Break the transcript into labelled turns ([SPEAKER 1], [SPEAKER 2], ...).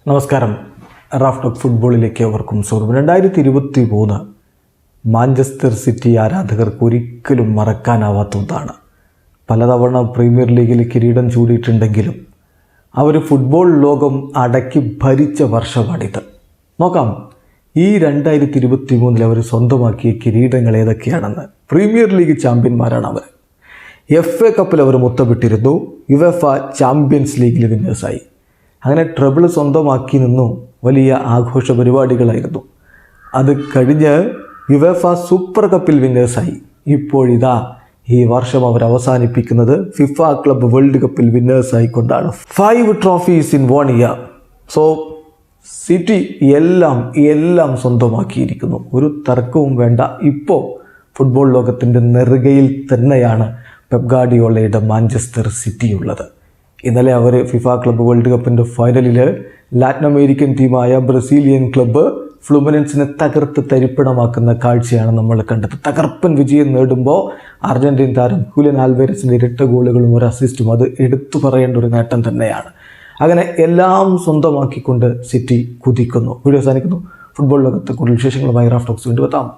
[SPEAKER 1] നമസ്കാരം. Raf talk ഫുട്ബോളിലേക്ക് അവർക്കും സ്വാഗതം. 2023 മാഞ്ചസ്റ്റർ സിറ്റി ആരാധകർക്ക് ഒരിക്കലും മറക്കാനാവാത്ത ഒന്നാണ്. പലതവണ പ്രീമിയർ ലീഗിൽ കിരീടം ചൂടിയിട്ടുണ്ടെങ്കിലും അവർ ഫുട്ബോൾ ലോകം അടക്കി ഭരിച്ച വർഷമാണിത്. നോക്കാം ഈ 2023 അവർ സ്വന്തമാക്കിയ കിരീടങ്ങൾ ഏതൊക്കെയാണെന്ന്. പ്രീമിയർ ലീഗ് ചാമ്പ്യന്മാരാണ് അവർ. FA കപ്പിൽ അവർ മുത്തമിട്ടിരുന്നു. യുവേഫ ചാമ്പ്യൻസ് ലീഗിൽ വിന്നേഴ്സായി. അങ്ങനെ ട്രബിൾ സ്വന്തമാക്കി നിന്നു. വലിയ ആഘോഷ പരിപാടികളായിരുന്നു. അത് കഴിഞ്ഞ് യുവേഫ സൂപ്പർ കപ്പിൽ വിന്നേഴ്സായി. ഇപ്പോഴിതാ ഈ വർഷം അവർ അവസാനിപ്പിക്കുന്നത് ഫിഫ ക്ലബ്ബ് വേൾഡ് കപ്പിൽ വിന്നേഴ്സായിക്കൊണ്ടാണ്. 5 trophies in 1 year. So city എല്ലാം സ്വന്തമാക്കിയിരിക്കുന്നു. ഒരു തർക്കവും വേണ്ട. ഇപ്പോൾ ഫുട്ബോൾ ലോകത്തിൻ്റെ നെറുകയിൽ തന്നെയാണ് പെപ് ഗാർഡിയോളയുടെ മാഞ്ചസ്റ്റർ സിറ്റി ഉള്ളത്. ഇന്നലെ അവർ ഫിഫ ക്ലബ്ബ് വേൾഡ് കപ്പിൻ്റെ ഫൈനലിൽ ലാറ്റിൻ അമേരിക്കൻ ടീമായ ബ്രസീലിയൻ ക്ലബ്ബ് ഫ്ലുമിനൻസിനെ തകർത്ത് തരിപ്പിടമാക്കുന്ന കാഴ്ചയാണ് നമ്മൾ കണ്ടത്. തകർപ്പൻ വിജയം നേടുമ്പോൾ അർജൻറ്റീൻ താരം ഹൂലിയൻ ആൽവേരസിൻ്റെ 2 ഗോളുകളും 1 അസിസ്റ്റും അത് എടുത്തു പറയേണ്ട ഒരു നേട്ടം തന്നെയാണ്. അങ്ങനെ എല്ലാം സ്വന്തമാക്കിക്കൊണ്ട് സിറ്റി കുതിക്കുന്നു. വീഡിയോ അവസാനിക്കുന്നു. ഫുട്ബോൾ ലോകത്തെ കൂടുതൽ വിശേഷങ്ങളുമായി റാഫ് ടോക്സ് വീണ്ടും എത്താം.